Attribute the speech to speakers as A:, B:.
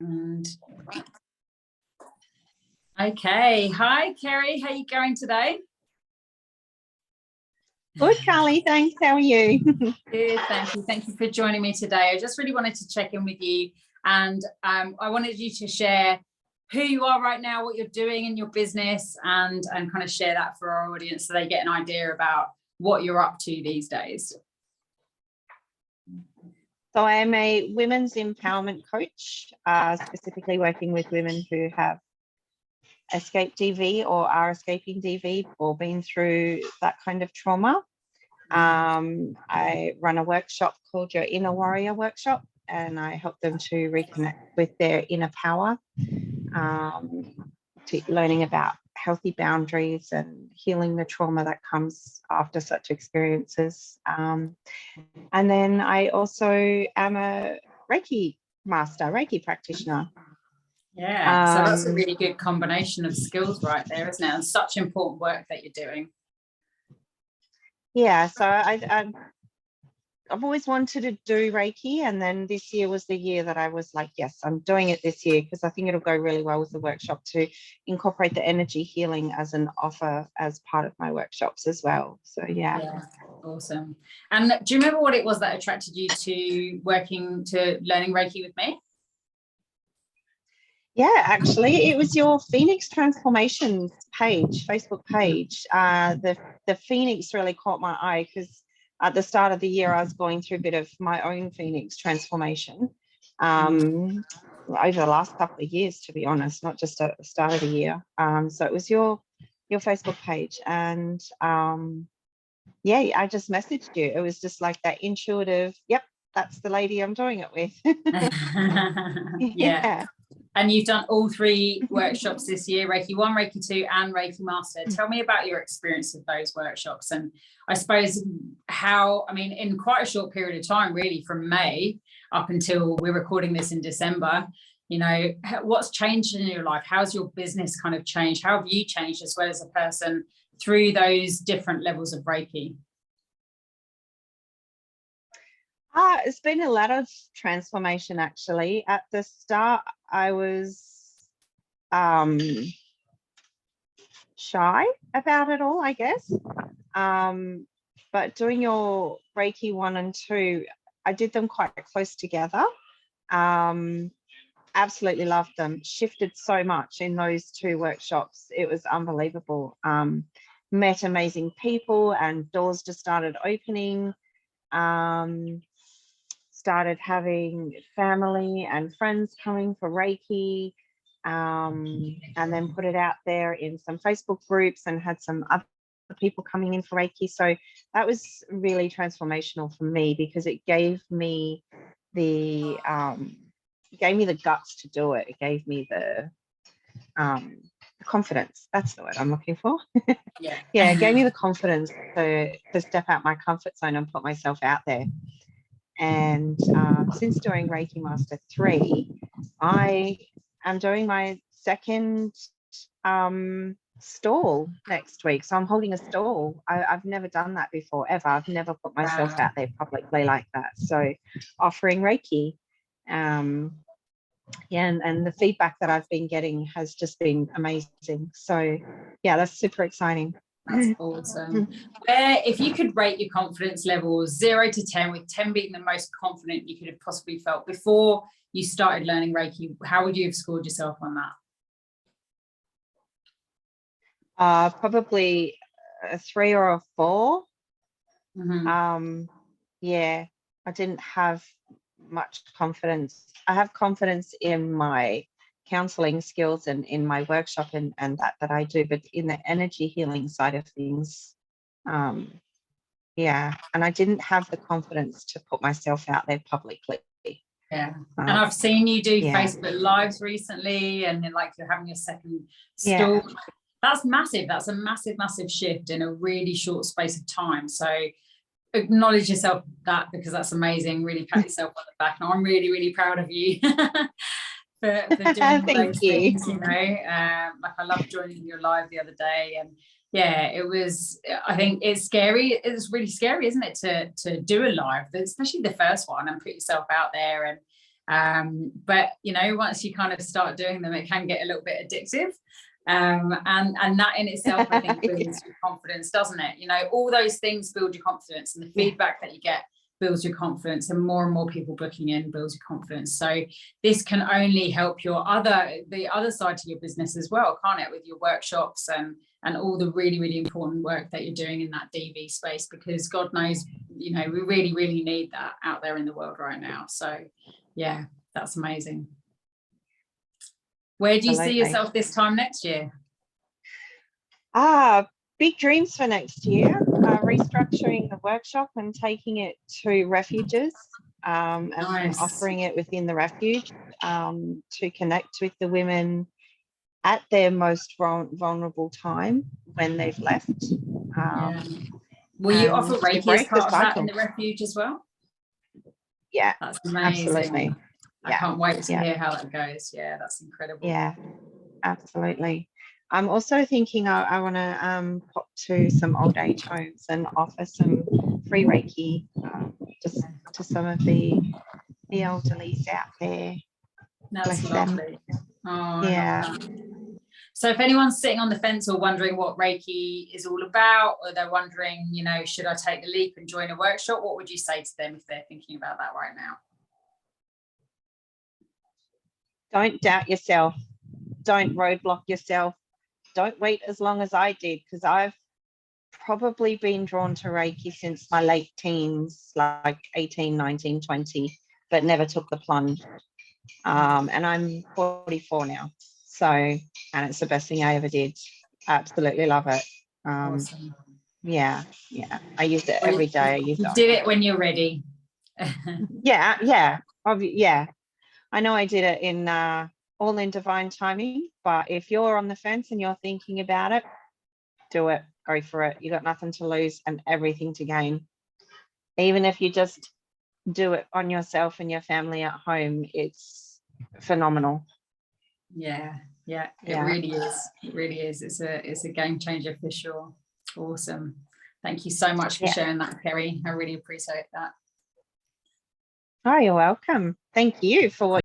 A: And okay, hi Kerry, how are you going today?
B: Good, Carly, thanks. How are you?
A: Good, thank you. Thank you for joining me today. I just really wanted to check in with you, and I wanted you to share who you are right now, what you're doing in your business, and kind of share that for our audience so they get an idea about what you're up to these days.
B: So I am a women's empowerment coach, specifically working with women who have escaped DV or are escaping DV or been through that kind of trauma. I run a workshop called Your Inner Warrior Workshop, and I help them to reconnect with their inner power, to learning about healthy boundaries and healing the trauma that comes after such experiences. And then I also am a Reiki master, Reiki practitioner.
A: Yeah, so that's a really good combination of skills right there, isn't it? And such important work that you're doing.
B: Yeah, so I've always wanted to do Reiki, and then this year was the year that I was like, yes, I'm doing it this year, because I think it'll go really well with the workshop to incorporate the energy healing as an offer as part of my workshops as well. So yeah,
A: awesome. And do you remember what it was that attracted you to learning Reiki with me?
B: Yeah, actually, it was your Phoenix Transformations page, Facebook page. The Phoenix really caught my eye because at the start of the year, I was going through a bit of my own Phoenix transformation over the last couple of years, to be honest, not just at the start of the year. So it was your Facebook page, and yeah, I just messaged you. It was just like that intuitive, yep, that's the lady I'm doing it with.
A: Yeah. And you've done all 3 workshops this year, Reiki 1, Reiki 2 and Reiki Master. Tell me about your experience of those workshops, and I suppose in quite a short period of time, really, from May up until we're recording this in December, what's changed in your life? How's your business kind of changed? How have you changed as well as a person through those different levels of Reiki?
B: It's been a lot of transformation, actually. At the start, I was shy about it all, I guess. But doing your Reiki 1 and 2, I did them quite close together. Absolutely loved them. Shifted so much in those 2 workshops. It was unbelievable. Met amazing people, and doors just started opening. Started having family and friends coming for Reiki, and then put it out there in some Facebook groups and had some other people coming in for Reiki. So that was really transformational for me, because it gave me the guts to do it. It gave me the confidence. That's the word I'm looking for.
A: Yeah,
B: it gave me the confidence to step out my comfort zone and put myself out there. And since doing Reiki Master 3, I am doing my second stall next week. So I'm holding a stall. I've never done that before, ever. I've never put myself out there publicly like that. So offering Reiki. And the feedback that I've been getting has just been amazing. So yeah, that's super exciting.
A: That's awesome. If you could rate your confidence level 0 to 10, with 10 being the most confident you could have possibly felt before you started learning Reiki, how would you have scored yourself on
B: that? Probably a 3 or a 4. Yeah, I didn't have much confidence. I have confidence in my counseling skills and in my workshop and that I do, but in the energy healing side of things, yeah, and I didn't have the confidence to put myself out there publicly.
A: Yeah, and I've seen you do Facebook Lives recently, and then like you're having your second stall. That's massive. That's a massive shift in a really short space of time. So acknowledge yourself that, because that's amazing. Really pat yourself on the back, and I'm really proud of you for doing those things. Like I love joining your live the other day, and yeah, it was, I think it's scary. It's really scary, isn't it, to do a live, especially the first one, and put yourself out there. And But you know, once you kind of start doing them, it can get a little bit addictive. And that in itself, I think, builds your confidence, doesn't it? You know, all those things build your confidence, and the feedback that you get builds your confidence, and more people booking in builds your confidence. So this can only help the other side to your business as well, can't it, with your workshops and all the really important work that you're doing in that DV space, because God knows, you know, we really need that out there in the world right now. So yeah, that's amazing. Where do you see yourself this time next year?
B: Big dreams for next year. Restructuring the workshop and taking it to refuges, and offering it within the refuge, to connect with the women at their most vulnerable time when they've left.
A: Will you offer Reiki as part of that in the refuge as well?
B: Yeah,
A: that's amazing.
B: Absolutely.
A: I can't wait to hear how that goes. Yeah, that's incredible.
B: Yeah, absolutely. I'm also thinking I want to pop to some old age homes and offer some free Reiki just to some of the elderlies out there.
A: That's lovely. Oh, yeah. So if anyone's sitting on the fence or wondering what Reiki is all about, or they're wondering, you know, should I take the leap and join a workshop, what would you say to them if they're thinking about that right now?
B: Don't doubt yourself. Don't roadblock yourself. Don't wait as long as I did, because I've probably been drawn to Reiki since my late teens, like 18, 19, 20, but never took the plunge. And I'm 44 now. So, and it's the best thing I ever did. Absolutely love it.
A: Awesome.
B: Yeah. I use it every day.
A: You do it when you're ready.
B: Yeah. I know I did it in all in divine timing, but if you're on the fence and you're thinking about it, do it. Go for it. You got nothing to lose and everything to gain. Even if you just do it on yourself and your family at home, it's phenomenal.
A: Yeah, it really is. It's a game changer for sure. Awesome. Thank you so much for sharing that, Kerry. I really appreciate that.
B: Oh, you're welcome. Thank you for what